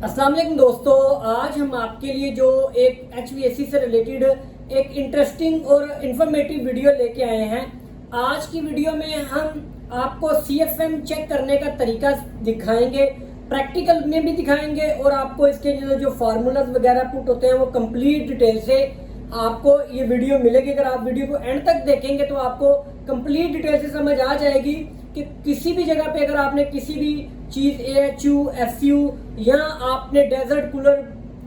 अस्सलाम वालेकुम दोस्तों, आज हम आपके लिए जो एक HVAC से रिलेटेड एक इंटरेस्टिंग और इंफॉर्मेटिव वीडियो लेके आए हैं। आज की वीडियो में हम आपको CFM चेक करने का तरीका दिखाएंगे, प्रैक्टिकल में भी दिखाएंगे और आपको इसके जो फार्मूलाज वगैरह पुट होते हैं वो कंप्लीट डिटेल से आपको ये वीडियो मिलेगी। अगर आप वीडियो को एंड तक देखेंगे तो आपको कंप्लीट डिटेल से समझ आ जाएगी कि किसी भी जगह पे अगर आपने किसी भी चीज AHU, FU या आपने डेजर्ट कूलर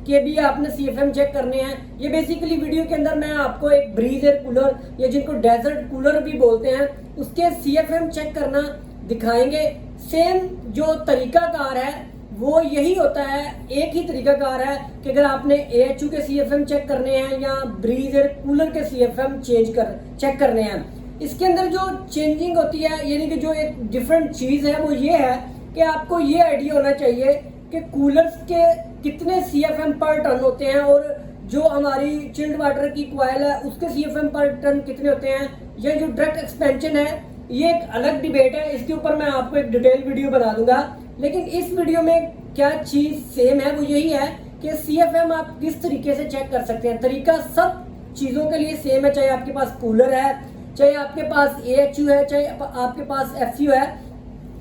के भी आपने CFM चेक करने हैं। ये बेसिकली वीडियो के अंदर मैं आपको एक ब्रीज एयर कूलर या जिनको डेजर्ट कूलर भी बोलते हैं उसके CFM चेक करना दिखाएंगे। सेम जो तरीकाकार है वो यही होता है, एक ही तरीकाकार है कि अगर आपने AHU के CFM चेक करने हैं या ब्रीज एयर कूलर के CFM चेक करने हैं। इसके अंदर जो चेंजिंग होती है यानी कि जो एक डिफरेंट चीज़ है वो ये है कि आपको ये आइडिया होना चाहिए कि कूलर्स के कितने CFM पर टन होते हैं और जो हमारी चिल्ड वाटर की कॉइल है उसके CFM पर टन कितने होते हैं। ये जो डायरेक्ट एक्सपेंशन है ये एक अलग डिबेट है, इसके ऊपर मैं आपको एक डिटेल वीडियो बना दूंगा। लेकिन इस वीडियो में क्या चीज़ सेम है वो यही है कि CFM आप किस तरीके से चेक कर सकते हैं। तरीका सब चीज़ों के लिए सेम है, चाहे आपके पास कूलर है, चाहे आपके पास AHU है, चाहे आपके पास FU है,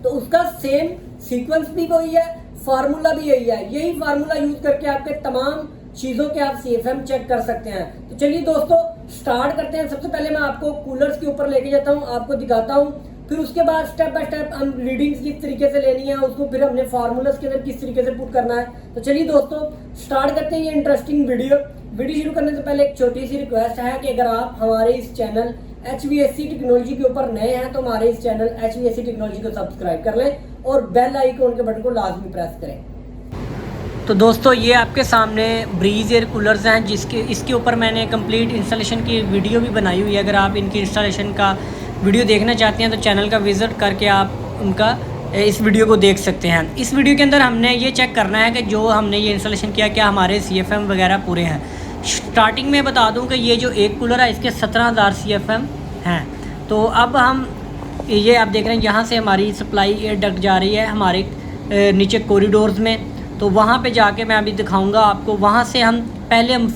तो उसका सेम सीक्वेंस भी वही है, फार्मूला भी यही है। यही फार्मूला यूज करके आपके तमाम चीज़ों के आप CFM चेक कर सकते हैं। तो चलिए दोस्तों स्टार्ट करते हैं। सबसे पहले मैं आपको कूलर्स के ऊपर लेके जाता हूँ, आपको दिखाता हूँ, फिर उसके बाद स्टेप बाय स्टेप हम रीडिंग्स किस तरीके से लेनी है उसको फिर हमने फार्मूलास के अंदर किस तरीके से पुट करना है। तो चलिए दोस्तों स्टार्ट करते हैं ये इंटरेस्टिंग वीडियो शुरू करने से पहले एक छोटी सी रिक्वेस्ट है कि अगर आप हमारे इस चैनल HVAC टेक्नोलॉजी के ऊपर नए हैं तो हमारे इस चैनल HVAC टेक्नोलॉजी को सब्सक्राइब कर लें और बेल आइकन के बटन को लाजमी प्रेस करें। तो दोस्तों ये आपके सामने ब्रीज एयर कूलर्स हैं इसके ऊपर मैंने कंप्लीट इंस्टॉलेशन की वीडियो भी बनाई हुई है। अगर आप इनकी इंस्टॉलेशन का वीडियो देखना चाहते हैं तो चैनल का विज़िट करके आप उनका इस वीडियो को देख सकते हैं। इस वीडियो के अंदर हमने ये चेक करना है कि जो हमने ये इंस्टॉलेशन किया क्या हमारे CFM वगैरह पूरे हैं। स्टार्टिंग में बता दूं कि ये जो एक कूलर है इसके 17,000 CFM हैं। तो अब हम ये आप देख रहे हैं यहाँ से हमारी सप्लाई एयर डक्ट जा रही है हमारे नीचे कॉरिडोर्स में। तो वहाँ पे जाके मैं अभी दिखाऊंगा आपको। वहाँ से हम पहले हम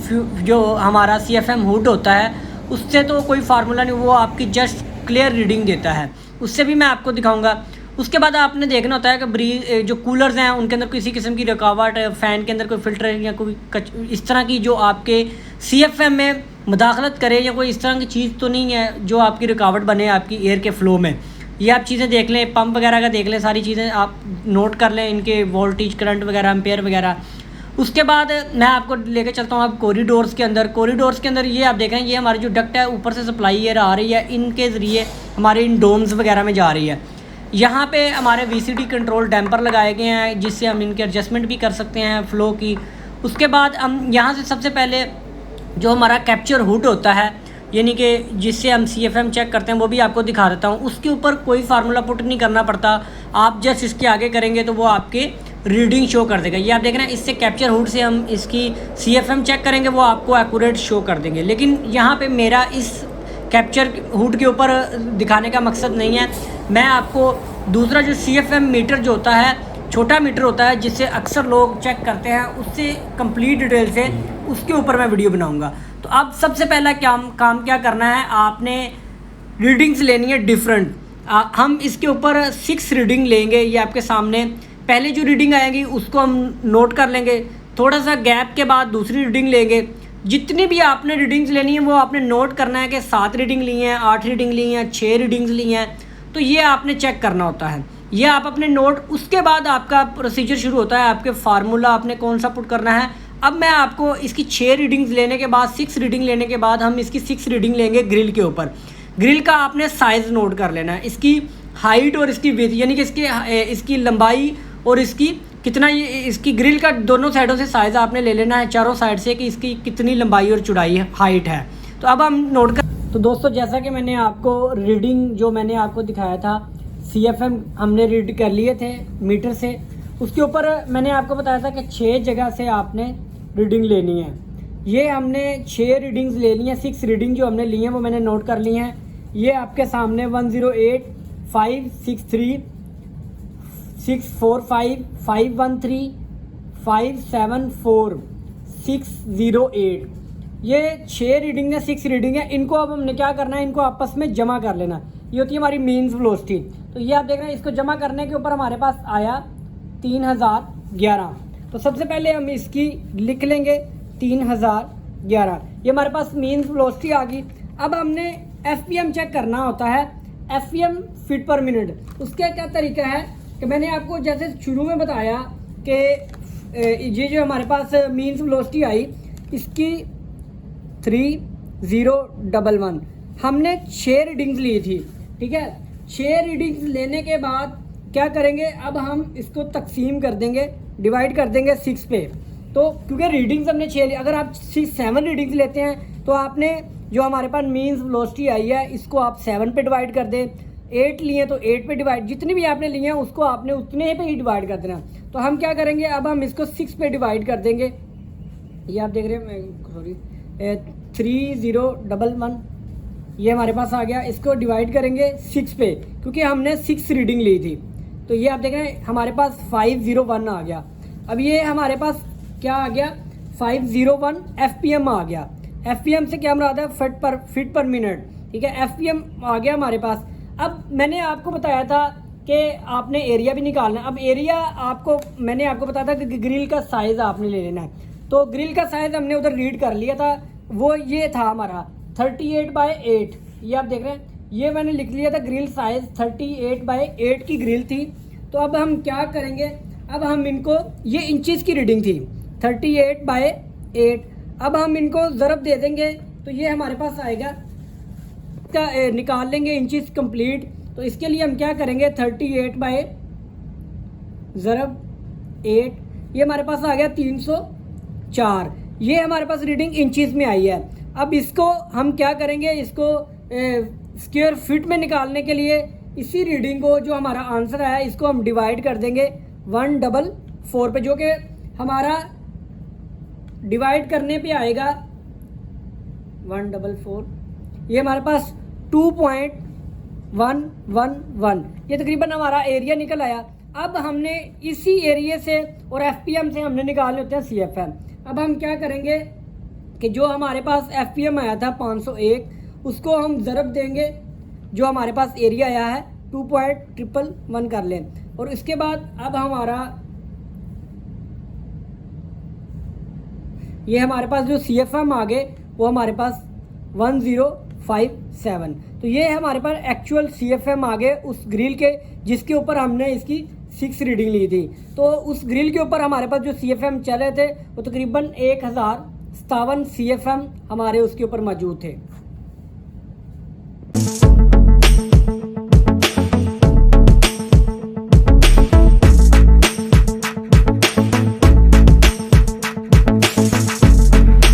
जो हमारा CFM हुड होता है उससे तो कोई फार्मूला नहीं, वो आपकी जस्ट क्लियर रीडिंग देता है, उससे भी मैं आपको दिखाऊंगा। उसके बाद आपने देखना होता है कि ब्रीज जो कूलर्स हैं उनके अंदर किसी किस्म की रुकावट, फ़ैन के अंदर कोई फिल्टर या कोई इस तरह की जो आपके CFM में मुदाखलत करे या कोई इस तरह की चीज़ तो नहीं है जो आपकी रुकावट बने आपकी एयर के फ़्लो में। ये आप चीज़ें देख लें, पंप वगैरह का देख लें, सारी चीज़ें आप नोट कर लें, इनके वोल्टेज, करंट वगैरह, एम्पेयर वगैरह। उसके बाद मैं आपको लेके चलता हूँ अब कॉरिडोर्स के अंदर। ये आप देख रहे हैं ये हमारी जो डक्ट है ऊपर से सप्लाई एयर आ रही है, इनके ज़रिए हमारे इन डोम्स वगैरह में जा रही है। यहाँ पे हमारे VCD कंट्रोल डैम्पर लगाए गए हैं जिससे हम इनके एडजस्टमेंट भी कर सकते हैं फ़्लो की। उसके बाद हम यहाँ से सबसे पहले जो हमारा कैप्चर हुड होता है यानी कि जिससे हम CFM चेक करते हैं वो भी आपको दिखा देता हूँ। उसके ऊपर कोई फार्मूला पुट नहीं करना पड़ता, आप जस्ट इसके आगे करेंगे तो वो आपके रीडिंग शो कर देगा। ये आप देख रहे हैं इससे कैप्चर हुड से हम इसकी CFM चेक करेंगे वो आपको एक्यूरेट शो कर देंगे। लेकिन यहाँ पे मेरा इस कैप्चर हुड के ऊपर दिखाने का मकसद नहीं है, मैं आपको दूसरा जो CFM मीटर जो होता है, छोटा मीटर होता है जिससे अक्सर लोग चेक करते हैं, उससे कंप्लीट डिटेल से उसके ऊपर मैं वीडियो बनाऊंगा। तो अब सबसे पहला काम क्या करना है, आपने रीडिंग्स लेनी है डिफरेंट। हम इसके ऊपर 6 रीडिंग लेंगे। ये आपके सामने पहले जो रीडिंग आएगी उसको हम नोट कर लेंगे, थोड़ा सा गैप के बाद दूसरी रीडिंग लेंगे। जितनी भी आपने रीडिंग्स लेनी है वो आपने नोट करना है कि 7 रीडिंग ली हैं, 8 रीडिंग ली हैं, 6 रीडिंग्स ली हैं, तो ये आपने चेक करना होता है। ये आप अपने नोट, उसके बाद आपका प्रोसीजर शुरू होता है, आपके फार्मूला आपने कौन सा पुट करना है। अब मैं आपको इसकी 6 रीडिंग्स लेने के बाद, 6 रीडिंग लेने के बाद हम इसकी 6 रीडिंग लेंगे ग्रिल के ऊपर। ग्रिल का आपने साइज़ नोट कर लेना है, इसकी हाइट और इसकी विड्थ यानी कि इसकी लंबाई और इसकी कितना, ये इसकी ग्रिल का दोनों साइडों से साइज़ आपने ले लेना है, चारों साइड से, कि इसकी कितनी लंबाई और चौड़ाई हाइट है। तो अब हम नोट कर। तो दोस्तों जैसा कि मैंने आपको रीडिंग जो मैंने आपको दिखाया था CFM हमने रीड कर लिए थे मीटर से, उसके ऊपर मैंने आपको बताया था कि 6 जगह से आपने रीडिंग लेनी है। ये हमने 6 रीडिंग्स ले ली हैं, 6 रीडिंग जो हमने ली हैं वो मैंने नोट कर ली हैं। ये आपके सामने 108, 563, 645, 513, 574,608। ये 6 रीडिंग है, 6 रीडिंग है। इनको अब हमने क्या करना है, इनको आपस में जमा कर लेना। ये होती है हमारी मीन्स वेलोसिटी। तो ये आप देख रहे हैं, इसको जमा करने के ऊपर हमारे पास आया 3011। तो सबसे पहले हम इसकी लिख लेंगे 3011। ये हमारे पास मीन्स वेलोसिटी आ गई। अब हमने एफपीएम चेक करना होता है, एफपीएम फीट पर मिनट। उसका क्या तरीका है कि मैंने आपको जैसे शुरू में बताया कि ये जो हमारे पास मीन्स वेलोसिटी आई, इसकी 3011 हमने 6 रीडिंग्स ली थी, ठीक है। 6 रीडिंग्स लेने के बाद क्या करेंगे, अब हम इसको तकसीम कर देंगे, डिवाइड कर देंगे 6 पे। तो क्योंकि रीडिंग्स हमने 6 ली, अगर आप 7 रीडिंग्स लेते हैं तो आपने जो हमारे पास मीन्स वेलोसिटी आई है इसको आप 7 पे डिवाइड कर दें। 8 लिए तो 8 पे डिवाइड, जितनी भी आपने लिए हैं उसको आपने उतने पे ही डिवाइड कर देना। तो हम क्या करेंगे, अब हम इसको 6 पे डिवाइड कर देंगे। ये आप देख रहे हैं, सॉरी 3011 ये हमारे पास आ गया। इसको डिवाइड करेंगे 6 पे, क्योंकि हमने 6 रीडिंग ली थी। तो ये आप देख रहे हैं हमारे पास 501 आ गया। अब ये हमारे पास क्या आ गया, 501 एफपीएम आ गया। एफपीएम से क्या मुराद है, फीट पर मिनट, ठीक है। एफपीएम आ गया हमारे पास। अब मैंने आपको बताया था कि आपने एरिया भी निकालना है। अब एरिया आपको मैंने आपको बताया था कि ग्रिल का साइज़ आपने ले लेना है। तो ग्रिल का साइज़ हमने उधर रीड कर लिया था, वो ये था हमारा 38/8। ये आप देख रहे हैं, ये मैंने लिख लिया था ग्रिल साइज़ 38/8 की ग्रिल थी। तो अब हम क्या करेंगे, अब हम इनको, ये इंचज़ की रीडिंग थी 38/8। अब हम इनको ज़रब दे देंगे तो ये हमारे पास आएगा, का निकाल लेंगे इंचज़ कंप्लीट। तो इसके लिए हम क्या करेंगे, 38/8, ये हमारे पास आ गया 304। ये हमारे पास रीडिंग इंचज़ में आई है। अब इसको हम क्या करेंगे, इसको स्क्वायर फीट में निकालने के लिए इसी रीडिंग को, जो हमारा आंसर है, इसको हम डिवाइड कर देंगे 144 पे, जो कि हमारा डिवाइड करने पे आएगा 144। ये हमारे पास 2.111, ये तकरीबन हमारा एरिया निकल आया। अब हमने इसी एरिया से और एफपीएम से हमने निकालने होते हैं सीएफएम। अब हम क्या करेंगे कि जो हमारे पास एफपीएम आया था 501, उसको हम ज़रब देंगे जो हमारे पास एरिया आया है 2.111 कर लें। और इसके बाद अब हमारा ये हमारे पास जो सीएफएम आ गए वो हमारे पास 1057। तो ये हमारे पास एक्चुअल सीएफएम आ गए उस ग्रिल के, जिसके ऊपर हमने इसकी 6 रीडिंग ली थी। तो उस ग्रिल के ऊपर हमारे पास जो सीएफएम चल रहे थे वो तकरीबन 1057 सीएफएम हमारे उसके ऊपर मौजूद थे।